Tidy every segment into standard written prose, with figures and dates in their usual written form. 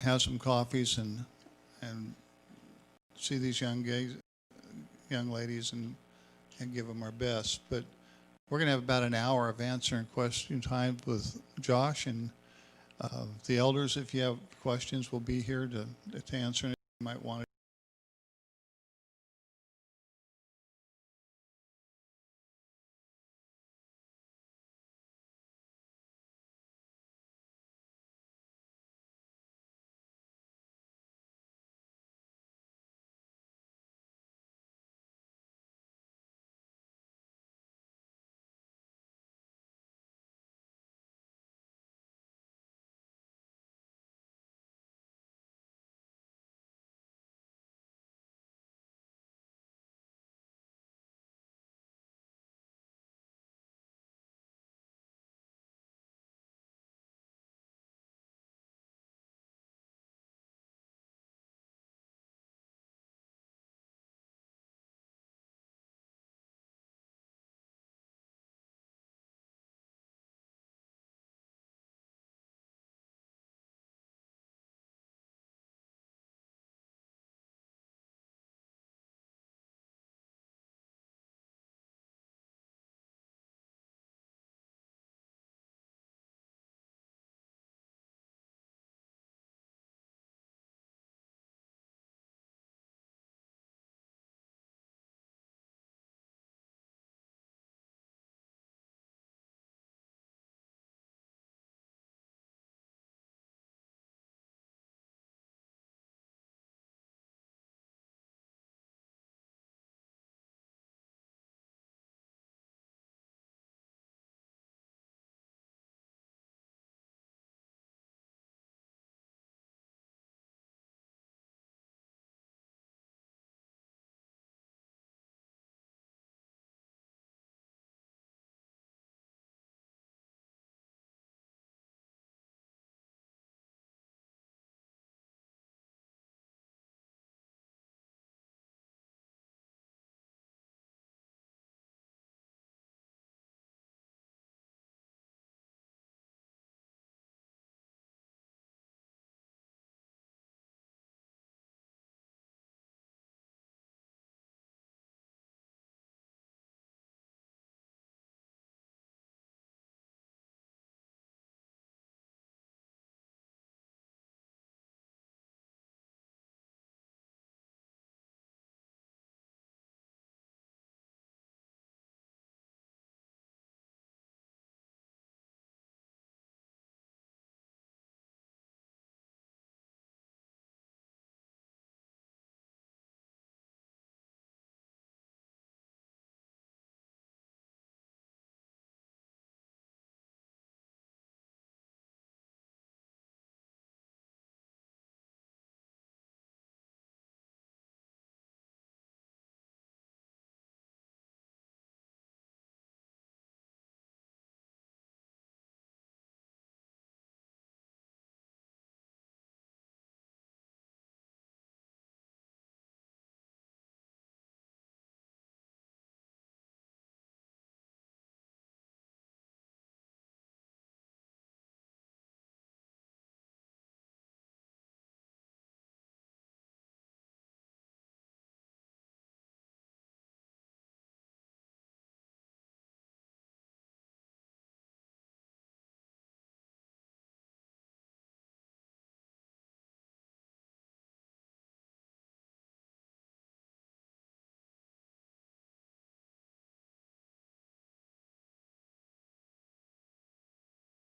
have some coffees and see these young ladies and give them our best. But we're going to have about an hour of answering question time with Josh, and the elders, if you have questions, will be here to answer it. You might want to.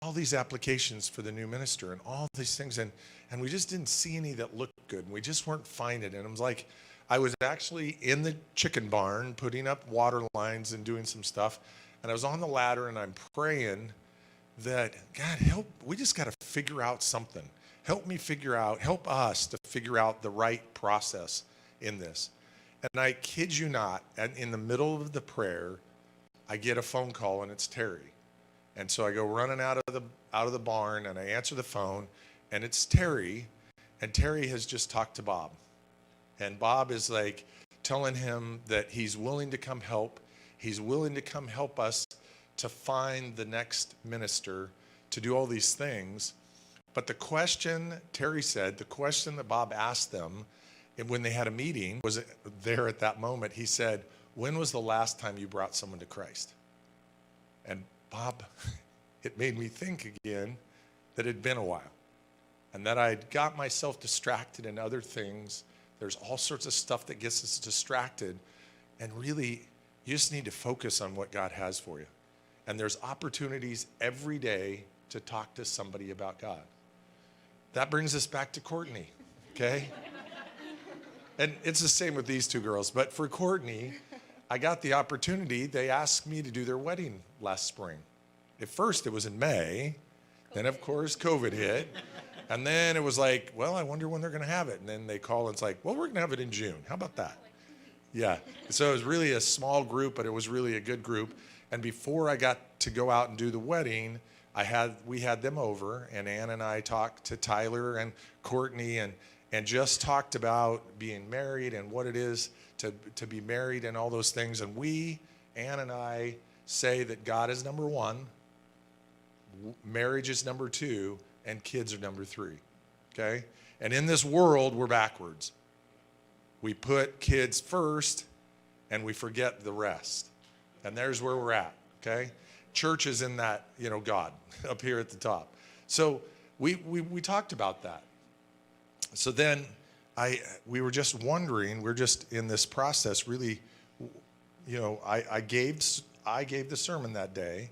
All these applications for the new minister and all these things, and we just didn't see any that looked good, and we just weren't finding it. And it was like, I was actually in the chicken barn putting up water lines and doing some stuff, and I was on the ladder and I'm praying that, God, help, we just got to figure out something. Help us to figure out the right process in this. And I kid you not, and in the middle of the prayer, I get a phone call and it's Terry. And so I go running out of the barn and I answer the phone, and it's Terry, and Terry has just talked to Bob. And Bob is like telling him that he's willing to come help. He's willing to come help us to find the next minister, to do all these things. But the question, Terry said, the question that Bob asked them when they had a meeting was there at that moment. He said, when was the last time you brought someone to Christ? And Bob, it made me think again that it had been a while and that I'd got myself distracted in other things. There's all sorts of stuff that gets us distracted. And really, you just need to focus on what God has for you. And there's opportunities every day to talk to somebody about God. That brings us back to Courtney, okay? And it's the same with these two girls. But for Courtney, I got the opportunity. They asked me to do their wedding last spring. At first, it was in May. Then, of course, COVID hit. And then it was like, well, I wonder when they're going to have it. And then they call and it's like, well, we're going to have it in June. How about that? Yeah. So it was really a small group, but it was really a good group. And before I got to go out and do the wedding, we had them over, and Ann and I talked to Tyler and Courtney and just talked about being married and what it is to be married and all those things. And Ann and I, say that God is number one, marriage is number two, and kids are number three, okay? And in this world, we're backwards. We put kids first, and we forget the rest. And there's where we're at, okay? Church is in that, God, up here at the top. So we talked about that. So then we were just wondering, we're just in this process really, I gave the sermon that day,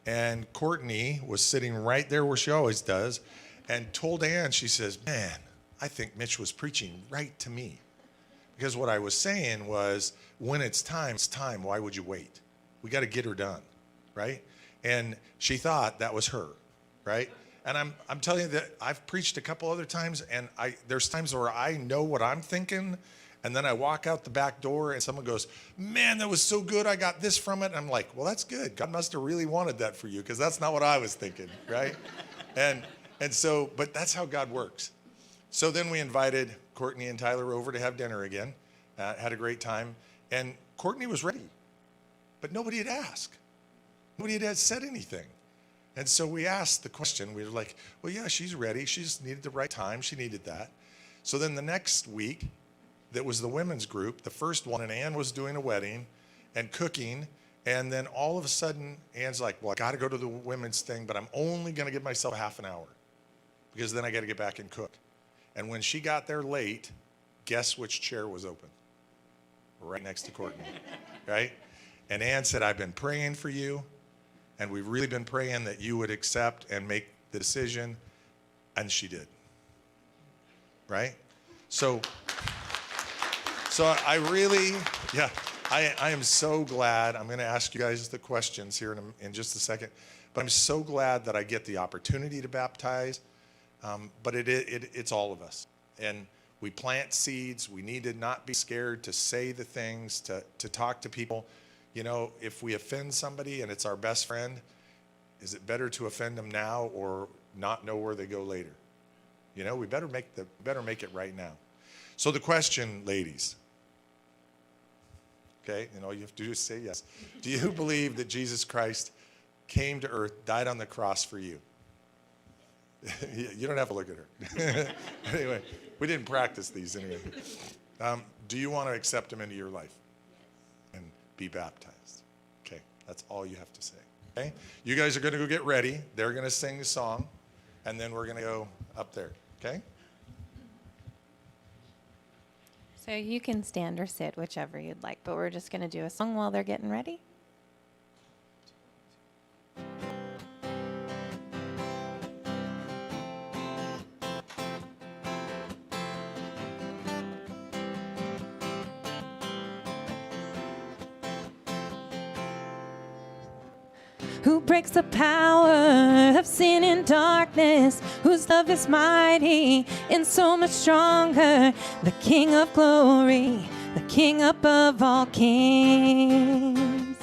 and Courtney was sitting right there where she always does, and told Ann, she says, man, I think Mitch was preaching right to me. Because what I was saying was, when it's time, why would you wait? We got to get her done, right? And she thought that was her, right? And I'm telling you that I've preached a couple other times, and there's times where I know what I'm thinking, and then I walk out the back door and someone goes, man, that was so good, I got this from it. And I'm like, well, that's good. God must have really wanted that for you, because that's not what I was thinking, right? and so, but that's how God works. So then we invited Courtney and Tyler over to have dinner again, had a great time, and Courtney was ready, but nobody had asked. Nobody had said anything. And so we asked the question. We were like, well, yeah, she's ready. She just needed the right time. She needed that. So then the next week, that was the women's group, the first one, and Ann was doing a wedding and cooking. And then all of a sudden, Ann's like, well, I got to go to the women's thing, but I'm only going to give myself half an hour because then I got to get back and cook. And when she got there late, guess which chair was open? Right next to Courtney, right? And Ann said, I've been praying for you, and we've really been praying that you would accept and make the decision, and she did, right? So I really, I am so glad. I'm going to ask you guys the questions here in just a second, but I'm so glad that I get the opportunity to baptize, but it's all of us. And we plant seeds. We need to not be scared to say the things, to talk to people. If we offend somebody and it's our best friend, is it better to offend them now or not know where they go later? We better make it right now. So the question, ladies, okay, and all you have to do is say yes. Do you believe that Jesus Christ came to earth, died on the cross for you? You don't have to look at her. Anyway, we didn't practice these anyway. Do you want to accept him into your life and be baptized? Okay, that's all you have to say. Okay, you guys are going to go get ready. They're going to sing the song, and then we're going to go up there. Okay. So you can stand or sit, whichever you'd like, but we're just going to do a song while they're getting ready. Who breaks the power of sin and darkness, whose love is mighty and so much stronger, the King of glory, the King above all kings,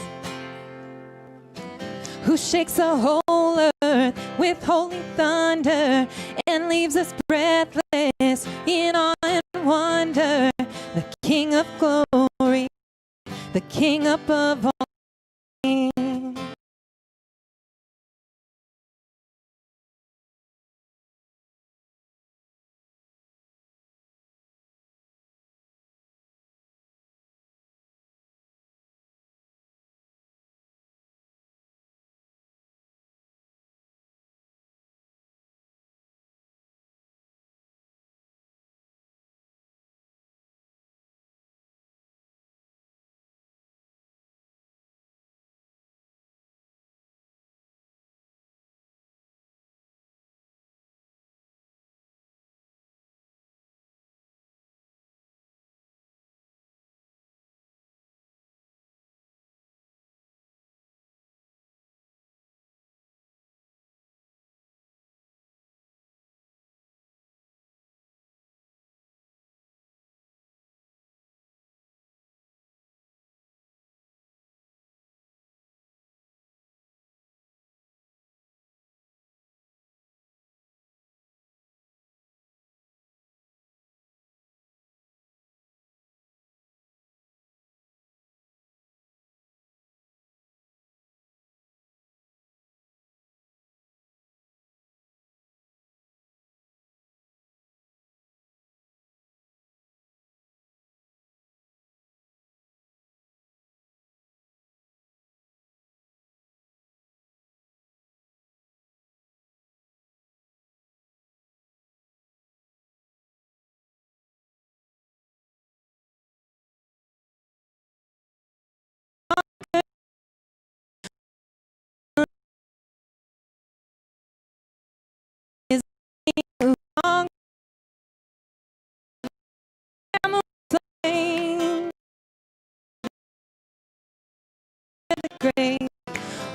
who shakes the whole earth with holy thunder and leaves us breathless in awe and wonder, the King of glory, the King above all kings. the grave.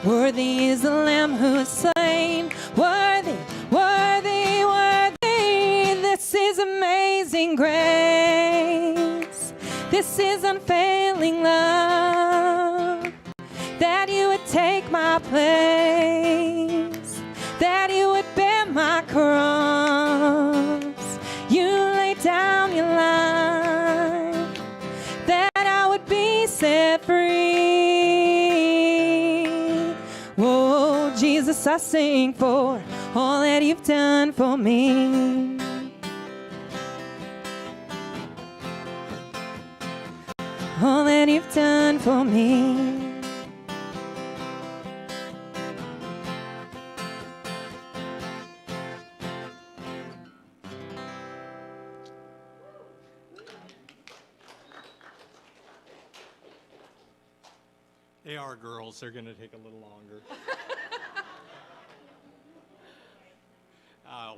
Worthy is the Lamb who is slain. Worthy, worthy, worthy. This is amazing grace. This is unfailing love. That you would take my place. That you would bear my cross. You laid down your life. That I would be set free. Whoa, Jesus, I sing for all that you've done for me. All that you've done for me. They are girls. They're going to take a little longer.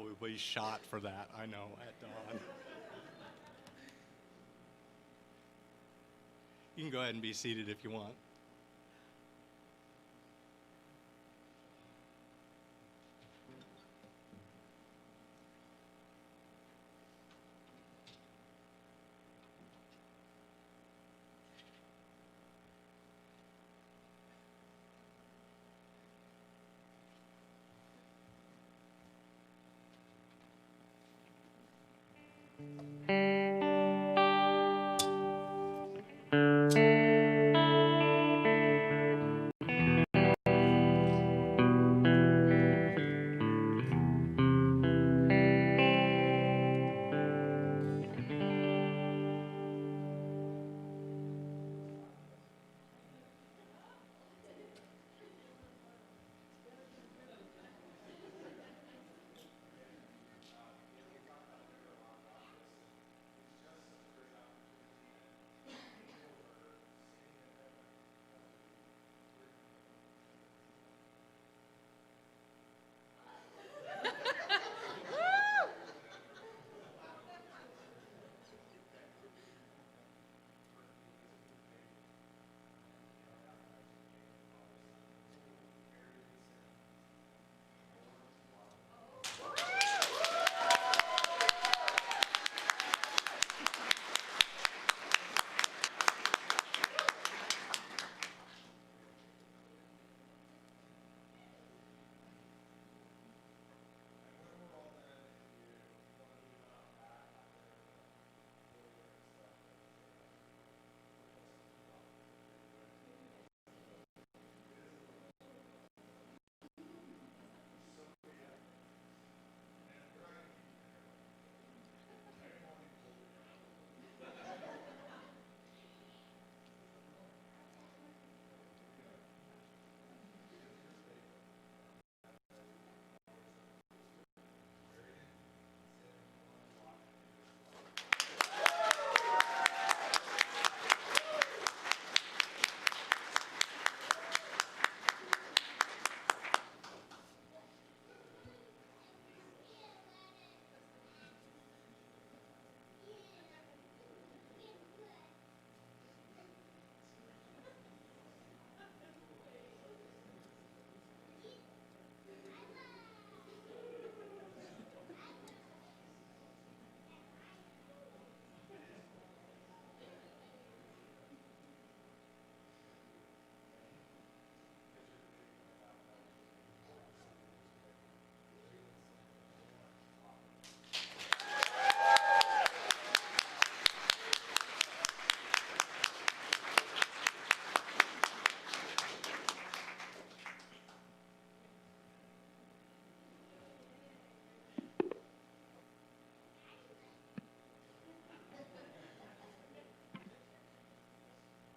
We'll be shot for that, I know, at dawn. You can go ahead and be seated if you want.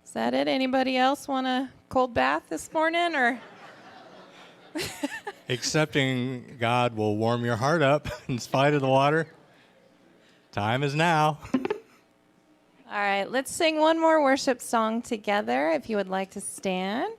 Is that it? Anybody else want a cold bath this morning, or? Accepting God will warm your heart up in spite of the water. Time is now. All right, let's sing one more worship song together, if you would like to stand.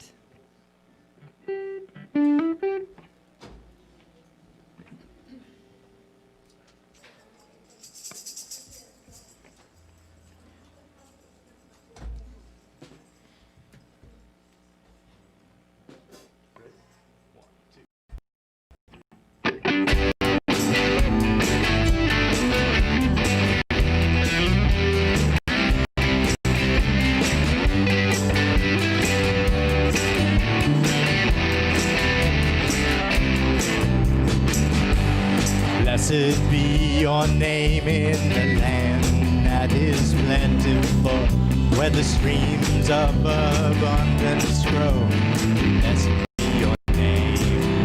your name in the land that is plentiful, where the streams of abundance grow. Blessed be your name.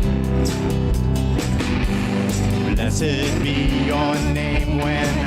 Blessed be your name when